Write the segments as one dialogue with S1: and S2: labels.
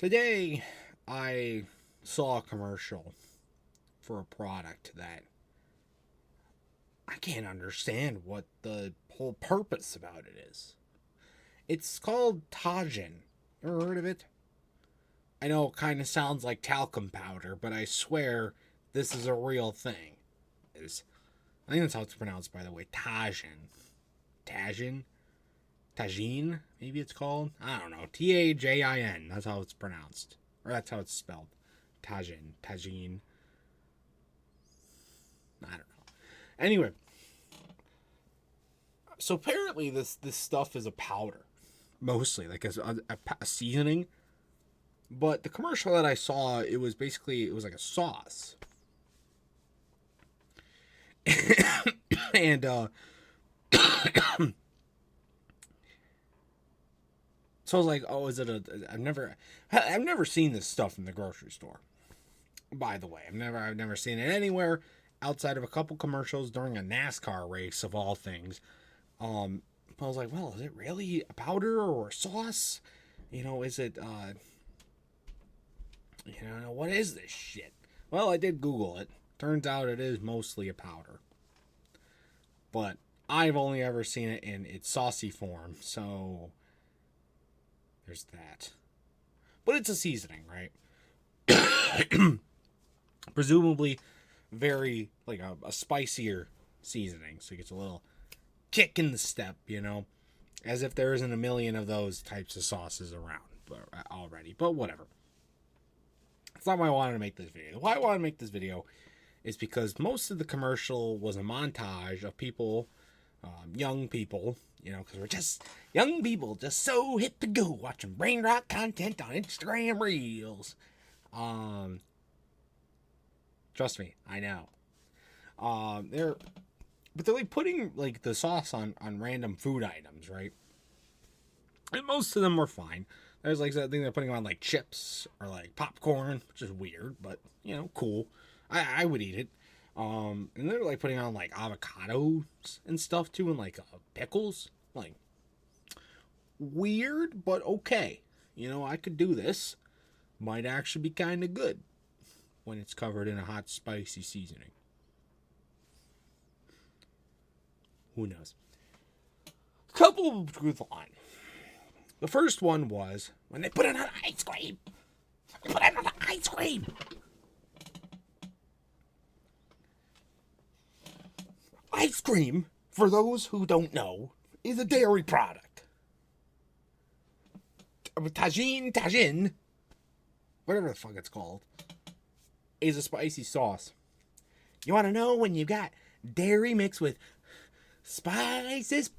S1: Today, I saw a commercial for a product that I can't understand what the whole purpose about it is. It's called Tajin. Ever heard of it? I know it kind of sounds like talcum powder, but I swear this is a real thing. I think that's how it's pronounced, by the way. Tajin. Tajin? Tajin, maybe it's called? I don't know. Tajin. That's how it's pronounced. Or that's how it's spelled. Tajin. Tajin. I don't know. Anyway. So apparently this stuff is a powder. Mostly. Like a seasoning. But the commercial that I saw, it was like a sauce. And, so I was like, oh, is it I've never seen this stuff in the grocery store. By the way, I've never seen it anywhere outside of a couple commercials during a NASCAR race of all things. I was like, well, is it really a powder or a sauce? Is it, what is this shit? Well, I did Google it. Turns out it is mostly a powder. But I've only ever seen it in its saucy form, so there's that. But it's a seasoning, right? Presumably very, like a spicier seasoning. So it gets a little kick in the step, as if there isn't a million of those types of sauces around already. But whatever. That's not why I wanted to make this video. Why I wanted to make this video is because most of the commercial was a montage of people, young people, because we're just young people, just so hip to go, watching brain rot content on Instagram Reels. Trust me, I know. They're like putting like the sauce on random food items, right? And most of them were fine. There's like that thing they're putting on like chips or like popcorn, which is weird, but cool. I would eat it. And they're like putting on like avocados and stuff too, and like pickles. Like weird, but okay. I could do this. Might actually be kind of good when it's covered in a hot, spicy seasoning. Who knows? Couple drew the line. The first one was when they put it on ice cream. Put it on ice cream. Ice cream, for those who don't know, is a dairy product. Tajin, whatever the fuck it's called, is a spicy sauce. You want to know when you got dairy mixed with spices?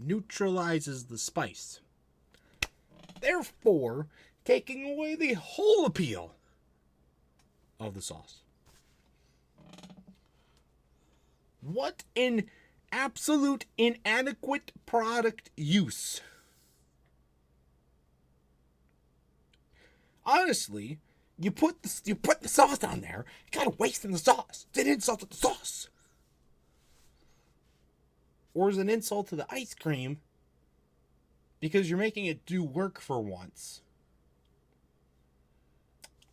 S1: Neutralizes the spice. Therefore, taking away the whole appeal of the sauce. What an absolute inadequate product use. Honestly, you put the sauce on there, you're kind of wasting the sauce. It's an insult to the sauce. Or is an insult to the ice cream because you're making it do work for once.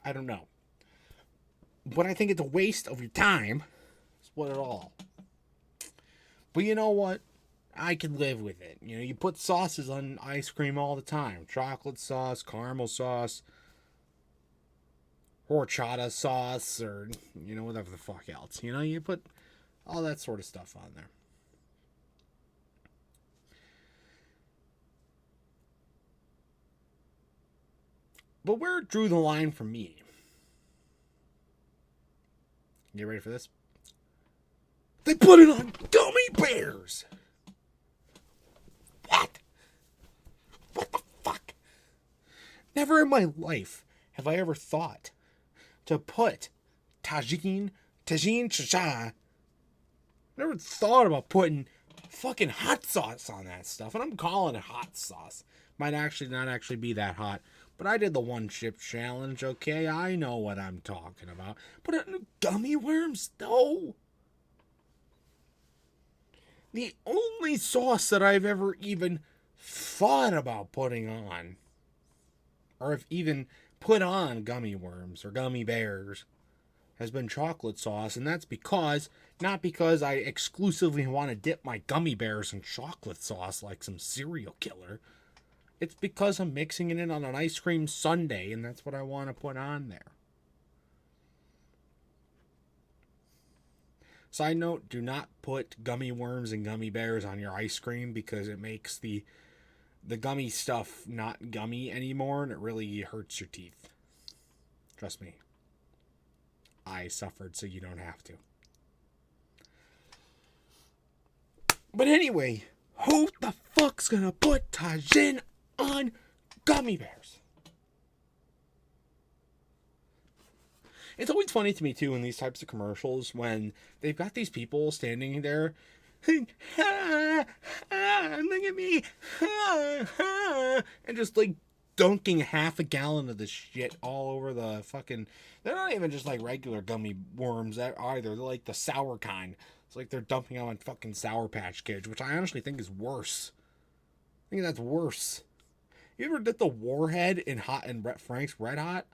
S1: I don't know. But I think it's a waste of your time. It's what it all. But you know what? I can live with it. You put sauces on ice cream all the time. Chocolate sauce, caramel sauce, horchata sauce, or, whatever the fuck else. You put all that sort of stuff on there. But where it drew the line for me. Get ready for this? They put it on gummy bears. What? What the fuck? Never in my life have I ever thought to put Tajin, never thought about putting fucking hot sauce on that stuff. And I'm calling it hot sauce. Might actually not actually be that hot. But I did the one chip challenge, okay? I know what I'm talking about. Put it in gummy worms? No. The only sauce that I've ever even thought about putting on, or have even put on gummy worms or gummy bears, has been chocolate sauce. And that's because, not because I exclusively want to dip my gummy bears in chocolate sauce like some serial killer. It's because I'm mixing it in on an ice cream sundae, and that's what I want to put on there. Side note, do not put gummy worms and gummy bears on your ice cream, because it makes the gummy stuff not gummy anymore, and it really hurts your teeth. Trust me. I suffered, so you don't have to. But anyway, who the fuck's gonna put Tajin on gummy bears? It's always funny to me, too, in these types of commercials when they've got these people standing there. Look at me. And just, like, dunking half a gallon of this shit all over the fucking... They're not even just, like, regular gummy worms either. They're, like, the sour kind. It's like they're dumping them on fucking Sour Patch Kids, which I honestly think is worse. I think that's worse. You ever did the Warhead in Frank's Red Hot?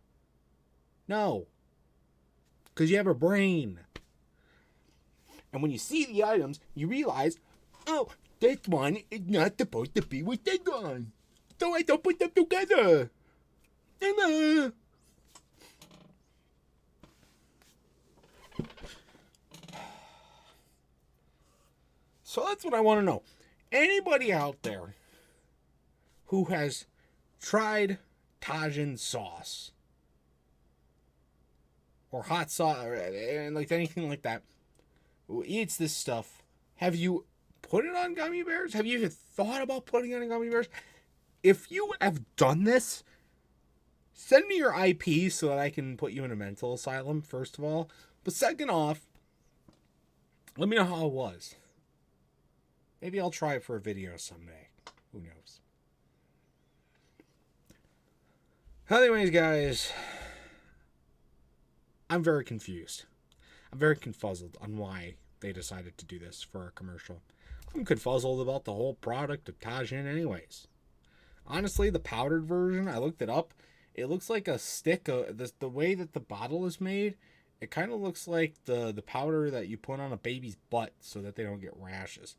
S1: No. Because you have a brain. And when you see the items, you realize, oh, this one is not supposed to be with this one. So I don't put them together. So that's what I want to know. Anybody out there who has tried Tajin sauce or hot sauce or like anything like that, who eats this stuff, have you put it on gummy bears? Have you even thought about putting it on gummy bears? If you have done this, send me your IP so that I can put you in a mental asylum, first of all. But second off, let me know how it was. Maybe I'll try it for a video someday. Who knows? Anyways, guys, I'm very confused. I'm very confuzzled on why they decided to do this for a commercial. I'm confuzzled about the whole product of Tajin anyways. Honestly, the powdered version, I looked it up. It looks like a stick. The way that the bottle is made, it kind of looks like the powder that you put on a baby's butt so that they don't get rashes.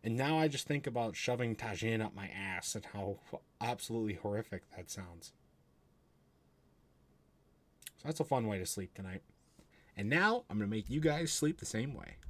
S1: And now I just think about shoving Tajin up my ass and how absolutely horrific that sounds. So that's a fun way to sleep tonight. And now I'm going to make you guys sleep the same way.